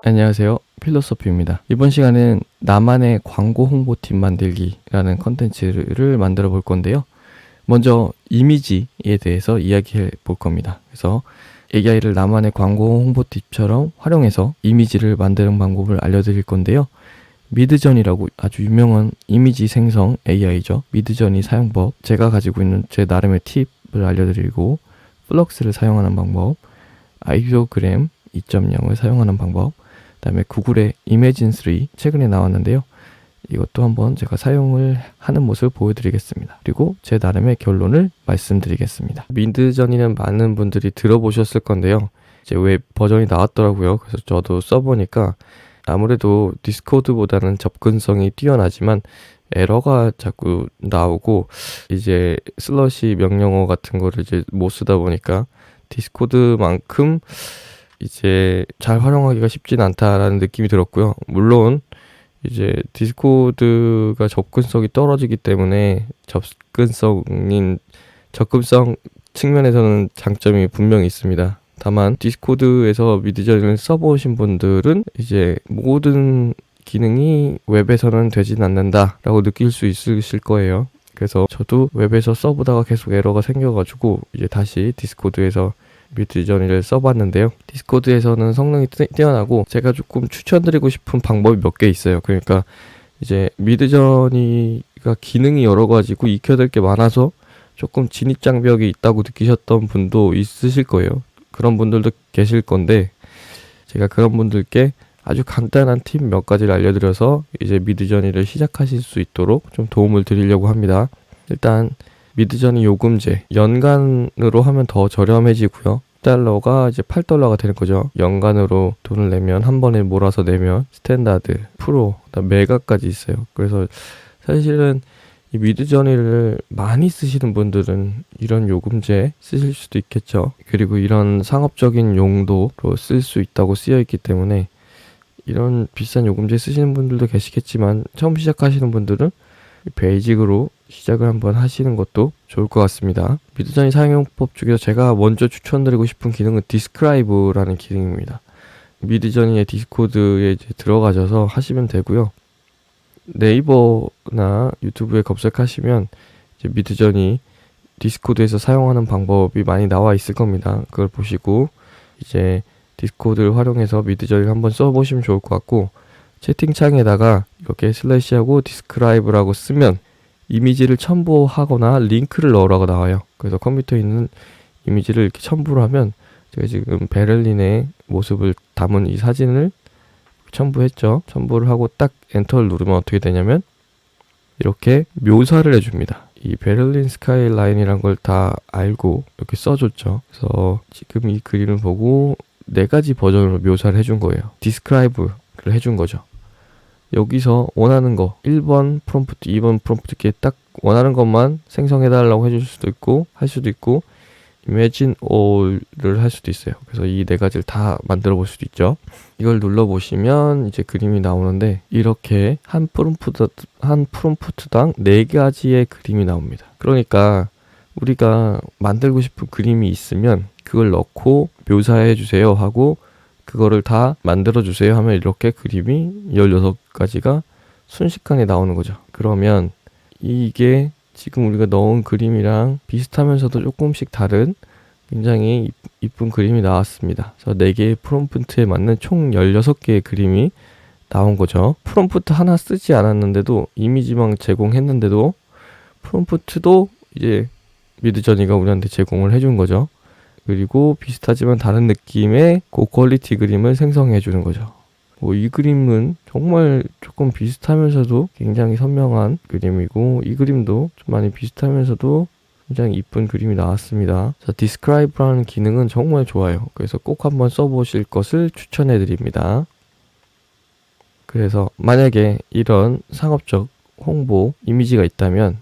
안녕하세요. 필로소피입니다. 이번 시간은 나만의 광고 홍보팀 만들기라는 컨텐츠를 만들어 볼 건데요. 먼저 이미지에 대해서 이야기해 볼 겁니다. 그래서 AI를 나만의 광고 홍보팁처럼 활용해서 이미지를 만드는 방법을 알려드릴 건데요. 미드전이라고 아주 유명한 이미지 생성 AI죠. 미드전이 사용법, 제가 가지고 있는 제 나름의 팁을 알려드리고, 플럭스를 사용하는 방법, 아이디오그램 2.0을 사용하는 방법, 그다음에 구글의 이매진3 최근에 나왔는데요. 이것도 한번 제가 사용을 하는 모습을 보여드리겠습니다. 그리고 제 나름의 결론을 말씀드리겠습니다. 미드전이는 많은 분들이 들어보셨을 건데요. 이제 웹 버전이 나왔더라고요. 그래서 저도 써보니까 아무래도 디스코드보다는 접근성이 뛰어나지만 에러가 자꾸 나오고, 이제 슬러시 명령어 같은 거를 이제 못 쓰다 보니까 디스코드만큼 이제 잘 활용하기가 쉽진 않다라는 느낌이 들었고요. 물론 이제 디스코드가 접근성이 떨어지기 때문에 접근성 측면에서는 장점이 분명히 있습니다. 다만 디스코드에서 미드전을 써보신 분들은 이제 모든 기능이 웹에서는 되진 않는다라고 느낄 수 있으실 거예요. 그래서 저도 웹에서 써보다가 계속 에러가 생겨가지고 이제 다시 디스코드에서 미드저니를 써봤는데요. 디스코드에서는 성능이 뛰어나고 제가 조금 추천드리고 싶은 방법이 몇 개 있어요. 그러니까 이제 미드저니가 기능이 여러 가지고 익혀야 될 게 많아서 조금 진입장벽이 있다고 느끼셨던 분도 있으실 거예요. 그런 분들도 계실 건데, 제가 그런 분들께 아주 간단한 팁 몇 가지를 알려드려서 이제 미드저니를 시작하실 수 있도록 좀 도움을 드리려고 합니다. 일단 미드저니 요금제, 연간으로 하면 더 저렴해지고요. $1가 이제 $8가 되는 거죠. 연간으로 돈을 내면, 한 번에 몰아서 내면 스탠다드, 프로, 메가까지 있어요. 그래서 사실은 이 미드저니를 많이 쓰시는 분들은 이런 요금제 쓰실 수도 있겠죠. 그리고 이런 상업적인 용도로 쓸 수 있다고 쓰여 있기 때문에 이런 비싼 요금제 쓰시는 분들도 계시겠지만, 처음 시작하시는 분들은 베이직으로 시작을 한번 하시는 것도 좋을 것 같습니다. 미드저니 사용법 중에서 제가 먼저 추천드리고 싶은 기능은 디스크라이브라는 기능입니다. 미드저니의 디스코드에 이제 들어가셔서 하시면 되고요. 네이버나 유튜브에 검색하시면 이제 미드저니 디스코드에서 사용하는 방법이 많이 나와 있을 겁니다. 그걸 보시고 이제 디스코드를 활용해서 미드저니를 한번 써보시면 좋을 것 같고, 채팅창에다가 이렇게 슬래시하고 디스크라이브라고 쓰면 이미지를 첨부하거나 링크를 넣으라고 나와요. 그래서 컴퓨터에 있는 이미지를 이렇게 첨부를 하면, 제가 지금 베를린의 모습을 담은 이 사진을 첨부했죠. 첨부를 하고 딱 엔터를 누르면 어떻게 되냐면 이렇게 묘사를 해줍니다. 이 베를린 스카이라인이란 걸 다 알고 이렇게 써줬죠. 그래서 지금 이 그림을 보고 4가지 버전으로 묘사를 해준 거예요. 디스크라이브를 해준 거죠. 여기서 원하는 거 1번 프롬프트, 2번 프롬프트, 이렇게 딱 원하는 것만 생성해달라고 해줄 수도 있고, 할 수도 있고, Imagine All를 할 수도 있어요. 그래서 이 4가지를 다 만들어 볼 수도 있죠. 이걸 눌러보시면 이제 그림이 나오는데, 이렇게 한 프롬프트당 4가지의 그림이 나옵니다. 그러니까 우리가 만들고 싶은 그림이 있으면 그걸 넣고 묘사해 주세요 하고 그거를 다 만들어주세요 하면 이렇게 그림이 16가지가 순식간에 나오는 거죠. 그러면 이게 지금 우리가 넣은 그림이랑 비슷하면서도 조금씩 다른 굉장히 이쁜 그림이 나왔습니다. 그래서 4개의 프롬프트에 맞는 총 16개의 그림이 나온 거죠. 프롬프트 하나 쓰지 않았는데도, 이미지만 제공했는데도 프롬프트도 이제 미드저니가 우리한테 제공을 해준 거죠. 그리고 비슷하지만 다른 느낌의 고퀄리티 그림을 생성해 주는 거죠. 이 그림은 정말 조금 비슷하면서도 굉장히 선명한 그림이고, 이 그림도 좀 많이 비슷하면서도 굉장히 이쁜 그림이 나왔습니다. 자, 디스크라이브라는 기능은 정말 좋아요. 그래서 꼭 한번 써보실 것을 추천해 드립니다. 그래서 만약에 이런 상업적 홍보 이미지가 있다면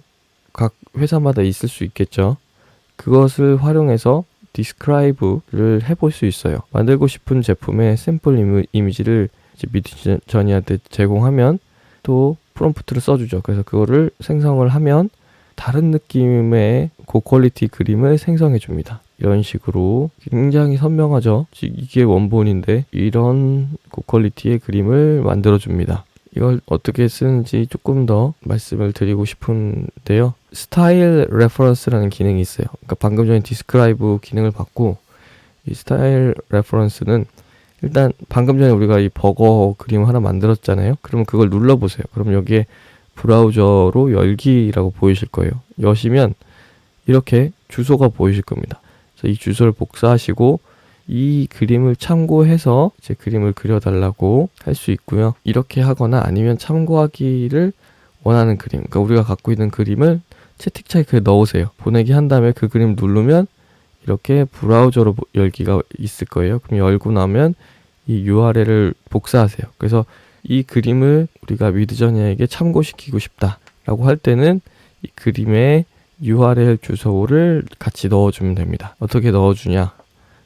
각 회사마다 있을 수 있겠죠. 그것을 활용해서 디스크라이브를 해볼 수 있어요. 만들고 싶은 제품의 샘플 이미지를 이제 미드저니한테 제공하면 또 프롬프트를 써주죠. 그래서 그거를 생성을 하면 다른 느낌의 고퀄리티 그림을 생성해 줍니다. 이런 식으로 굉장히 선명하죠. 이게 원본인데 이런 고퀄리티의 그림을 만들어줍니다. 이걸 어떻게 쓰는지 조금 더 말씀을 드리고 싶은데요. 스타일 레퍼런스라는 기능이 있어요. 그러니까 방금 전에 디스크라이브 기능을 받고 이 스타일 레퍼런스는 일단 방금 전에 우리가 이 버거 그림 하나 만들었잖아요. 그러면 그걸 눌러보세요. 그럼 여기에 브라우저로 열기라고 보이실 거예요. 여시면 이렇게 주소가 보이실 겁니다. 그래서 이 주소를 복사하시고 이 그림을 참고해서 제 그림을 그려달라고 할 수 있고요. 이렇게 하거나 아니면 참고하기를 원하는 그림, 그러니까 우리가 갖고 있는 그림을 채팅창에 그냥 넣으세요. 보내기 한 다음에 그 그림 누르면 이렇게 브라우저로 열기가 있을 거예요. 그럼 열고 나면 이 URL을 복사하세요. 그래서 이 그림을 우리가 미드저니에게 참고시키고 싶다라고 할 때는 이 그림의 URL 주소를 같이 넣어주면 됩니다. 어떻게 넣어주냐?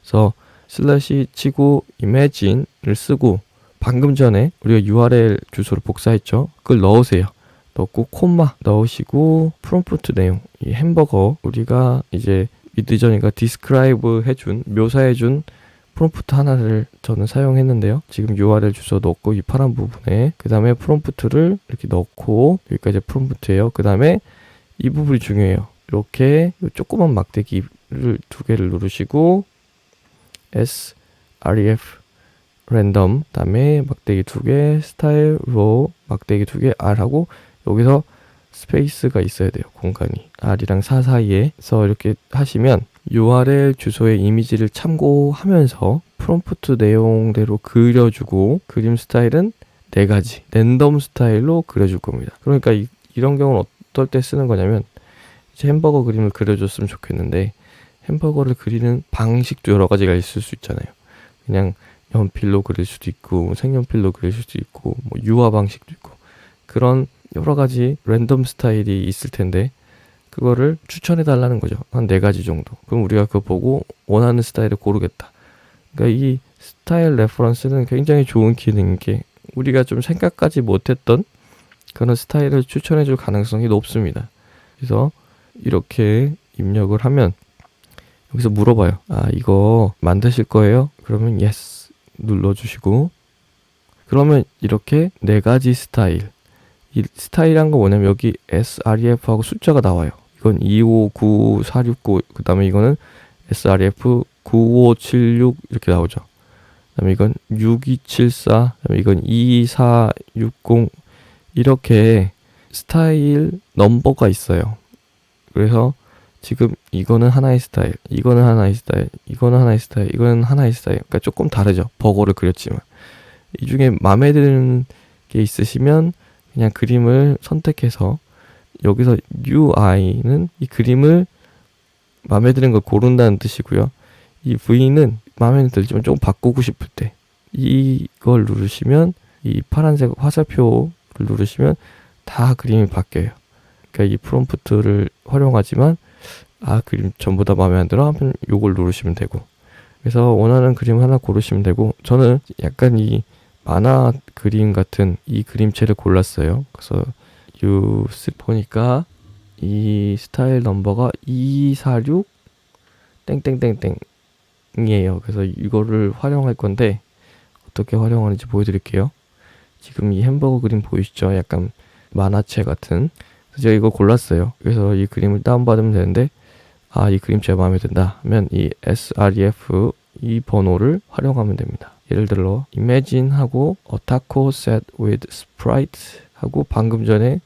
그래서 슬래시 치고 imagine을 쓰고 방금 전에 우리가 URL 주소를 복사했죠? 그걸 넣으세요. 넣고 콤마 넣으시고 프롬프트 내용, 이 햄버거 우리가 이제 미드저니가 디스크라이브 해준, 묘사해준 프롬프트 하나를 저는 사용했는데요. 지금 URL 주소 넣고 이 파란 부분에 그 다음에 프롬프트를 이렇게 넣고 여기까지 프롬프트예요. 그 다음에 이 부분이 중요해요. 이렇게 조그만 막대기를 2개를 누르시고 sref 랜덤 다음에 막대기 2개 스타일 로 막대기 2개 r 하고 여기서 스페이스가 있어야 돼요. 공간이 r이랑 4 사이에. 그래서 이렇게 하시면 URL 주소의 이미지를 참고하면서 프롬프트 내용대로 그려주고 그림 스타일은 4가지 랜덤 스타일로 그려줄 겁니다. 그러니까 이런 경우는 어떨 때 쓰는 거냐면 이제 햄버거 그림을 그려줬으면 좋겠는데 햄버거를 그리는 방식도 여러 가지가 있을 수 있잖아요. 그냥 연필로 그릴 수도 있고 색연필로 그릴 수도 있고 뭐 유화 방식도 있고 그런 여러 가지 랜덤 스타일이 있을 텐데 그거를 추천해 달라는 거죠. 한 4가지 정도. 그럼 우리가 그거 보고 원하는 스타일을 고르겠다. 그러니까 이 스타일 레퍼런스는 굉장히 좋은 기능인 게 우리가 좀 생각하지 못했던 그런 스타일을 추천해 줄 가능성이 높습니다. 그래서 이렇게 입력을 하면 여기서 물어봐요. 아, 이거 만드실 거예요? 그러면 yes 눌러주시고 그러면 이렇게 4가지 스타일, 이 스타일이란 거 뭐냐면 여기 sref하고 숫자가 나와요. 이건 259, 469, 그 다음에 이거는 sref 9576 이렇게 나오죠. 그 다음에 이건 6274, 그 다음에 이건 2460 이렇게 스타일 넘버가 있어요. 그래서 지금 이거는 하나의 스타일, 이거는 하나의 스타일, 이거는 하나의 스타일, 이거는 하나의 스타일. 그러니까 조금 다르죠. 버거를 그렸지만. 이 중에 마음에 드는 게 있으시면 그냥 그림을 선택해서 여기서 UI는 이 그림을 마음에 드는 걸 고른다는 뜻이고요. 이 V는 마음에 들지만 조금 바꾸고 싶을 때 이걸 누르시면 이 파란색 화살표를 누르시면 다 그림이 바뀌어요. 그러니까 이 프롬프트를 활용하지만 그림 전부 다 마음에 안 들어 하면 요걸 누르시면 되고 그래서 원하는 그림 하나 고르시면 되고 저는 약간 이 만화 그림 같은 이 그림체를 골랐어요. 그래서 보니까 이 스타일 넘버가 246 땡땡땡땡이에요. 그래서 이거를 활용할 건데 어떻게 활용하는지 보여드릴게요. 지금 이 햄버거 그림 보이시죠? 약간 만화체 같은. 그래서 제가 이거 골랐어요. 그래서 이 그림을 다운받으면 되는데 이 그림체가 마음에 든다 하면 이 sref 이 번호를 활용하면 됩니다. 예를 들어 imagine 하고 taco set with sprite 하고 방금 전에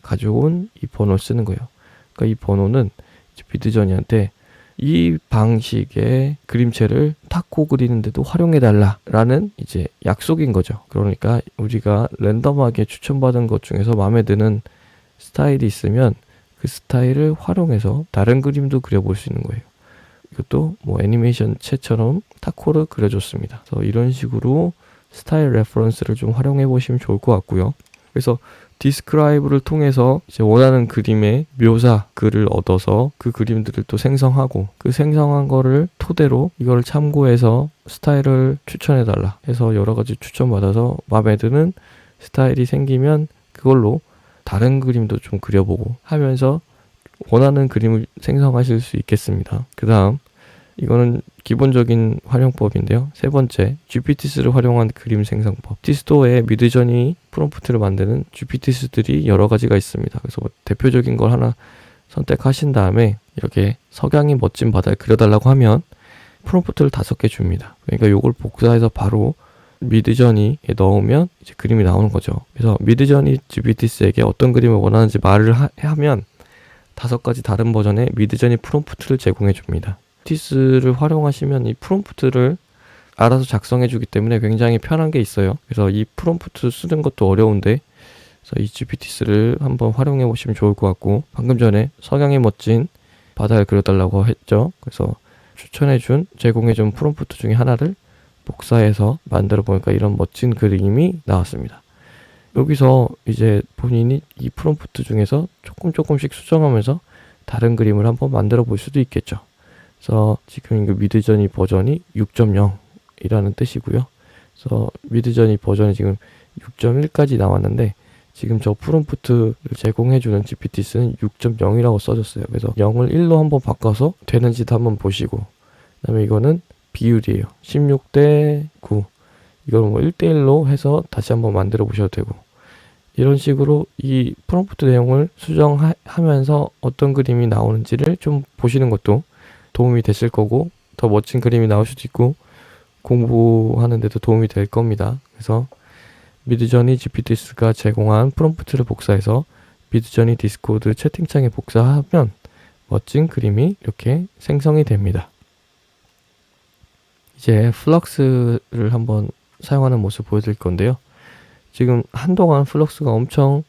가져온 이 번호를 쓰는 거예요. 그러니까 이 번호는 미드저니한테 이 방식의 그림체를 타코 그리는데도 활용해 달라라는 이제 약속인 거죠. 그러니까 우리가 랜덤하게 추천받은 것 중에서 마음에 드는 스타일이 있으면 그 스타일을 활용해서 다른 그림도 그려볼 수 있는 거예요. 이것도 뭐 애니메이션 채처럼 타코를 그려줬습니다. 그래서 이런 식으로 스타일 레퍼런스를 좀 활용해 보시면 좋을 것 같고요. 그래서 디스크라이브를 통해서 이제 원하는 그림의 묘사 글을 얻어서 그 그림들을 또 생성하고 그 생성한 거를 토대로 이걸 참고해서 스타일을 추천해 달라 해서 여러 가지 추천받아서 마음에 드는 스타일이 생기면 그걸로 다른 그림도 좀 그려보고 하면서 원하는 그림을 생성하실 수 있겠습니다. 그 다음 이거는 기본적인 활용법인데요. 세 번째, GPTs를 활용한 그림 생성법. 디스토어에 미드저니 프롬프트를 만드는 GPTs들이 여러 가지가 있습니다. 그래서 뭐 대표적인 걸 하나 선택하신 다음에 이렇게 석양이 멋진 바다를 그려달라고 하면 프롬프트를 5개 줍니다. 그러니까 이걸 복사해서 바로 미드저니에 넣으면 이제 그림이 나오는 거죠. 그래서 미드저니 GPTs에게 어떤 그림을 원하는지 말을 하면 5가지 다른 버전의 미드저니 프롬프트를 제공해 줍니다. GPTs를 활용하시면 이 프롬프트를 알아서 작성해 주기 때문에 굉장히 편한 게 있어요. 그래서 이 프롬프트 쓰는 것도 어려운데 그래서 이 GPTs를 한번 활용해 보시면 좋을 것 같고, 방금 전에 석양이 멋진 바다를 그려달라고 했죠. 그래서 추천해준 제공해준 프롬프트 중에 하나를 복사해서 만들어 보니까 이런 멋진 그림이 나왔습니다. 여기서 이제 본인이 이 프롬프트 중에서 조금씩 수정하면서 다른 그림을 한번 만들어 볼 수도 있겠죠. 그래서 지금 이 미드저니 버전이 6.0이라는 뜻이고요. 그래서 미드저니 버전이 지금 6.1까지 나왔는데 지금 저 프롬프트를 제공해주는 GPTs는 6.0이라고 써졌어요. 그래서 0을 1로 한번 바꿔서 되는지도 한번 보시고, 그 다음에 이거는 비율이에요. 16대 9. 이걸 뭐 1대1로 해서 다시 한번 만들어 보셔도 되고, 이런 식으로 이 프롬프트 내용을 수정하면서 어떤 그림이 나오는지를 좀 보시는 것도 도움이 됐을 거고, 더 멋진 그림이 나올 수도 있고 공부하는 데도 도움이 될 겁니다. 그래서 미드저니 GPTs가 제공한 프롬프트를 복사해서 미드저니 디스코드 채팅창에 복사하면 멋진 그림이 이렇게 생성이 됩니다. 이제 플럭스를 한번 사용하는 모습 보여드릴 건데요. 지금 한동안 플럭스가 엄청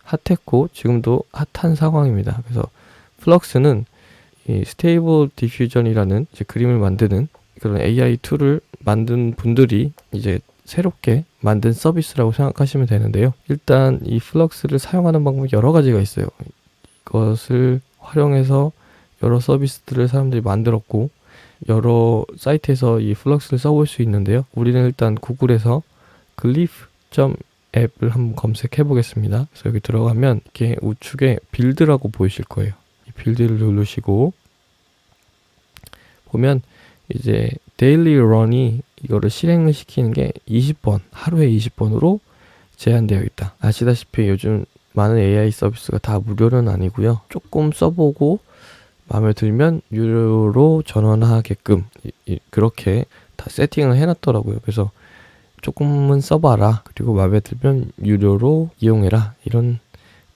핫했고 지금도 핫한 상황입니다. 그래서 플럭스는 이 스테이블 디퓨전이라는 이제 그림을 만드는 그런 AI 툴을 만든 분들이 이제 새롭게 만든 서비스라고 생각하시면 되는데요. 일단 이 플럭스를 사용하는 방법이 여러 가지가 있어요. 이것을 활용해서 여러 서비스들을 사람들이 만들었고 여러 사이트에서 이 플럭스를 써볼 수 있는데요. 우리는 일단 구글에서 glyph.app을 한번 검색해 보겠습니다. 그래서 여기 들어가면 이렇게 우측에 빌드라고 보이실 거예요. 이 빌드를 누르시고 보면 이제 데일리 런이 이거를 실행을 시키는 게 20번, 하루에 20번으로 제한되어 있다. 아시다시피 요즘 많은 AI 서비스가 다 무료는 아니고요. 조금 써보고 마음에 들면 유료로 전환하게끔 그렇게 다 세팅을 해놨더라고요. 그래서 조금은 써봐라. 그리고 마음에 들면 유료로 이용해라. 이런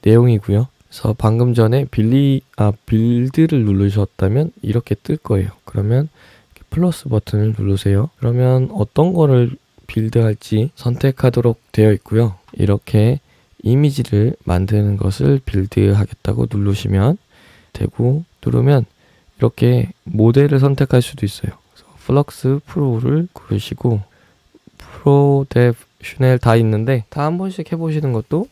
내용이고요. 그래서 방금 전에 빌드를 누르셨다면 이렇게 뜰 거예요. 그러면 플러스 버튼을 누르세요. 그러면 어떤 거를 빌드할지 선택하도록 되어 있고요. 이렇게 이미지를 만드는 것을 빌드하겠다고 누르시면 되고, 누르면 이렇게 모델을 선택할 수도 있어요. 그래서 플럭스 프로를 고르시고 프로, 데프, 슈넬 다 있는데 다 한 번씩 해보시는 것도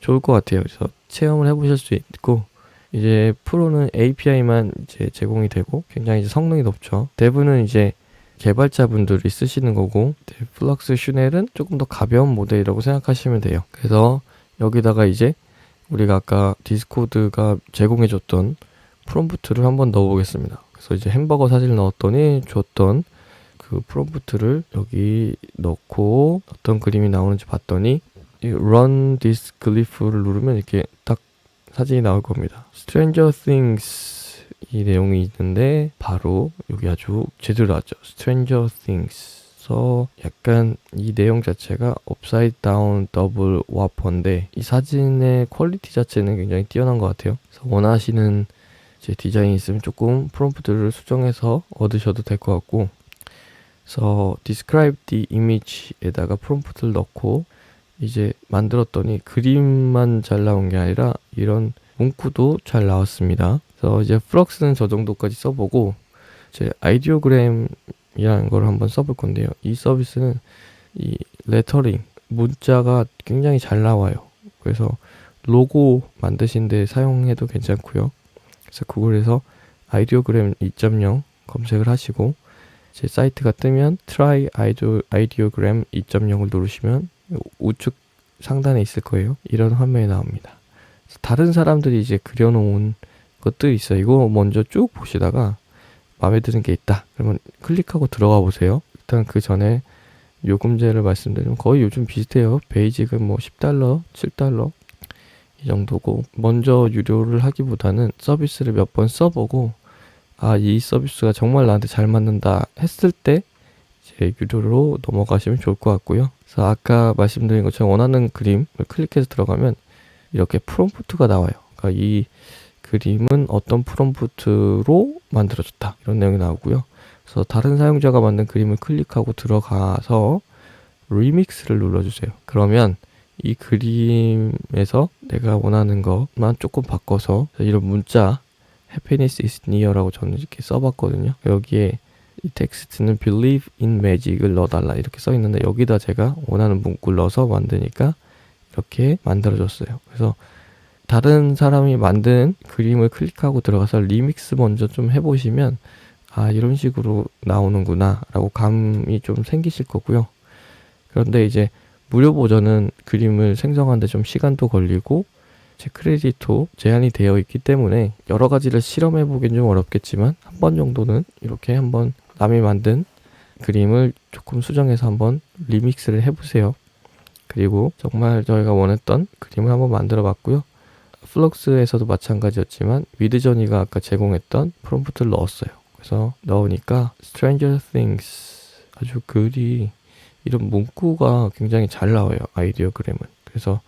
좋을 것 같아요. 그래서 체험을 해보실 수 있고, 이제 프로는 API만 이제 제공이 되고 굉장히 이제 성능이 높죠. 데브는 이제 개발자분들이 쓰시는 거고, 플럭스 슈넬은 조금 더 가벼운 모델이라고 생각하시면 돼요. 그래서 여기다가 이제 우리가 아까 디스코드가 제공해줬던 프롬프트를 한번 넣어보겠습니다. 그래서 이제 햄버거 사진을 넣었더니 줬던 그 프롬프트를 여기 넣고 어떤 그림이 나오는지 봤더니 이 Run this glyph를 누르면 이렇게 딱 사진이 나올 겁니다. Stranger Things 이 내용이 있는데 바로 여기 아주 제대로 나왔죠. Stranger Things서 약간 이 내용 자체가 업사이드 다운 더블 와퍼인데 이 사진의 퀄리티 자체는 굉장히 뛰어난 것 같아요. 그래서 원하시는 이제 디자인이 있으면 조금 프롬프트를 수정해서 얻으셔도 될 것 같고, 그래서 describe the image에다가 프롬프트를 넣고 이제 만들었더니 그림만 잘 나온 게 아니라 이런 문구도 잘 나왔습니다. 그래서 이제 플럭스는 저 정도까지 써보고 이제 아이디오그램이라는 걸 한번 써볼 건데요. 이 서비스는 이 레터링 문자가 굉장히 잘 나와요. 그래서 로고 만드신 데 사용해도 괜찮고요. 그래서 구글에서 아이디오그램 2.0 검색을 하시고 제 사이트가 뜨면 try 아이디오그램 2.0을 누르시면 우측 상단에 있을 거예요. 이런 화면이 나옵니다. 다른 사람들이 이제 그려놓은 것도 있어요. 이거 먼저 쭉 보시다가 마음에 드는 게 있다. 그러면 클릭하고 들어가 보세요. 일단 그 전에 요금제를 말씀드리면 거의 요즘 비슷해요. 베이직은 뭐 $10, $7 이 정도고, 먼저 유료를 하기보다는 서비스를 몇 번 써보고 이 서비스가 정말 나한테 잘 맞는다 했을 때 이제 유료로 넘어가시면 좋을 것 같고요. 그래서 아까 말씀드린 것처럼 원하는 그림을 클릭해서 들어가면 이렇게 프롬프트가 나와요. 그러니까 이 그림은 어떤 프롬프트로 만들어졌다, 이런 내용이 나오고요. 그래서 다른 사용자가 만든 그림을 클릭하고 들어가서 리믹스를 눌러주세요. 그러면 이 그림에서 내가 원하는 것만 조금 바꿔서, 이런 문자 happiness is near라고 저는 이렇게 써봤거든요. 여기에 이 텍스트는 believe in magic을 넣어달라 이렇게 써있는데, 여기다 제가 원하는 문구를 넣어서 만드니까 이렇게 만들어졌어요. 그래서 다른 사람이 만든 그림을 클릭하고 들어가서 리믹스 먼저 좀 해보시면 이런 식으로 나오는구나 라고 감이 좀 생기실 거고요. 그런데 이제 무료 버전은 그림을 생성하는데 좀 시간도 걸리고 제 크레딧도 제한이 되어 있기 때문에 여러 가지를 실험해 보긴 좀 어렵겠지만, 한 번 정도는 이렇게 한번 남이 만든 그림을 조금 수정해서 한번 리믹스를 해보세요. 그리고 정말 저희가 원했던 그림을 한번 만들어 봤고요. 플럭스에서도 마찬가지였지만 미드저니가 아까 제공했던 프롬프트를 넣었어요. 그래서 넣으니까 Stranger Things 아주 글이, 이런 문구가 굉장히 잘 나와요. 아이디어그램은. 그래서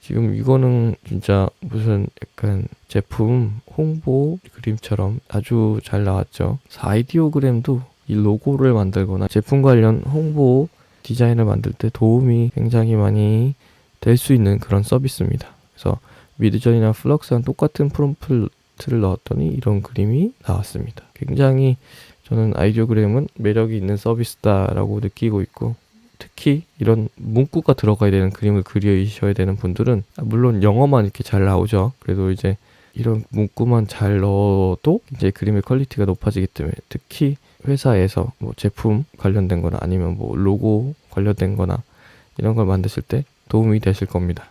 지금 이거는 진짜 무슨 약간 제품 홍보 그림처럼 아주 잘 나왔죠. 그래서 아이디어그램도 이 로고를 만들거나 제품 관련 홍보 디자인을 만들 때 도움이 굉장히 많이 될 수 있는 그런 서비스입니다. 그래서 미드전이나 플럭스랑 똑같은 프롬프트를 넣었더니 이런 그림이 나왔습니다. 굉장히 저는 아이디어그램은 매력이 있는 서비스다라고 느끼고 있고, 특히 이런 문구가 들어가야 되는 그림을 그리셔야 되는 분들은, 물론 영어만 이렇게 잘 나오죠. 그래도 이제 이런 문구만 잘 넣어도 이제 그림의 퀄리티가 높아지기 때문에, 특히 회사에서 뭐 제품 관련된 거나 아니면 뭐 로고 관련된 거나 이런 걸 만드실 때 도움이 되실 겁니다.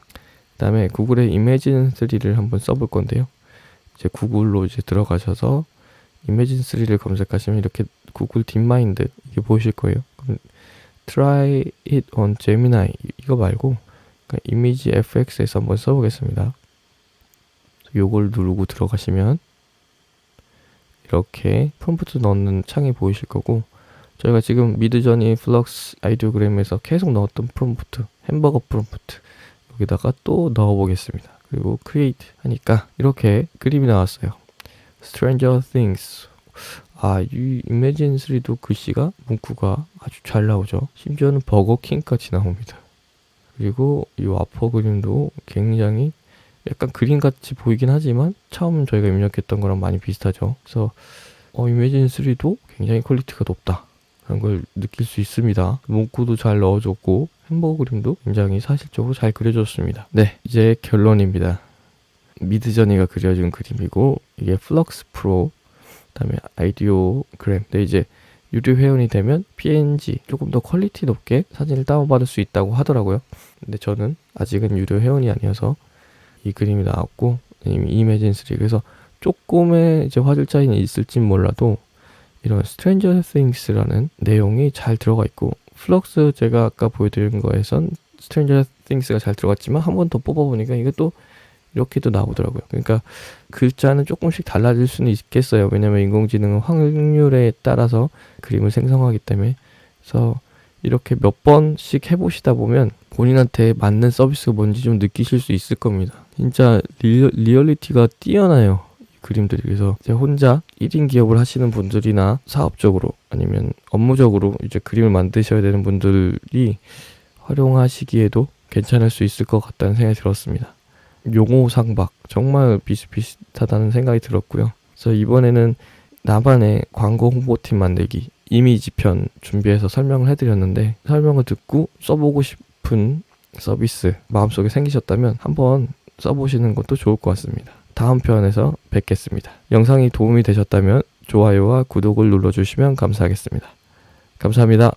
그 다음에 구글의 이매진3를 한번 써볼 건데요. 이제 구글로 이제 들어가셔서 이매진3를 검색하시면 이렇게 구글 딥마인드 이게 보이실 거예요. 그럼 Try it on Gemini 이거 말고 이미지 FX에서 한번 써보겠습니다. 요걸 누르고 들어가시면 이렇게 프롬프트 넣는 창이 보이실 거고, 저희가 지금 미드저니 플럭스 아이디어그램에서 계속 넣었던 프롬프트, 햄버거 프롬프트 여기다가 또 넣어보겠습니다. 그리고 크리에이트 하니까 이렇게 그림이 나왔어요. Stranger Things. 이 이매진3도 글씨가, 문구가 아주 잘 나오죠. 심지어는 버거킹까지 나옵니다. 그리고 이 와퍼 그림도 굉장히 약간 그림같이 보이긴 하지만 처음 저희가 입력했던 거랑 많이 비슷하죠. 그래서 이매진3도 굉장히 퀄리티가 높다 라는 걸 느낄 수 있습니다. 문구도 잘 넣어줬고 햄버거 그림도 굉장히 사실적으로 잘 그려줬습니다. 네, 이제 결론입니다. 미드저니가 그려준 그림이고, 이게 플럭스 프로, 그다음에 아이디어그램. 근데 이제 유료 회원이 되면 PNG 조금 더 퀄리티 높게 사진을 다운받을 수 있다고 하더라고요. 근데 저는 아직은 유료 회원이 아니어서 이 그림이 나왔고, 이매진3. 그래서 조금의 이제 화질 차이는 있을진 몰라도 이런 Stranger Things라는 내용이 잘 들어가 있고, 플럭스 제가 아까 보여드린 거에선 Stranger Things가 잘 들어갔지만 한 번 더 뽑아보니까 이게 또 이렇게도 나오더라고요. 그러니까 글자는 조금씩 달라질 수는 있겠어요. 왜냐면 인공지능은 확률에 따라서 그림을 생성하기 때문에. 그래서 이렇게 몇 번씩 해보시다 보면 본인한테 맞는 서비스가 뭔지 좀 느끼실 수 있을 겁니다. 진짜 리얼리티가 뛰어나요, 이 그림들이. 그래서 이제 혼자 1인 기업을 하시는 분들이나 사업적으로 아니면 업무적으로 이제 그림을 만드셔야 되는 분들이 활용하시기에도 괜찮을 수 있을 것 같다는 생각이 들었습니다. 용어 상박 정말 비슷비슷하다는 생각이 들었고요. 그래서 이번에는 나만의 광고 홍보팀 만들기 이미지편 준비해서 설명을 해드렸는데, 설명을 듣고 써보고 싶은 서비스 마음속에 생기셨다면 한번 써보시는 것도 좋을 것 같습니다. 다음 편에서 뵙겠습니다. 영상이 도움이 되셨다면 좋아요와 구독을 눌러주시면 감사하겠습니다. 감사합니다.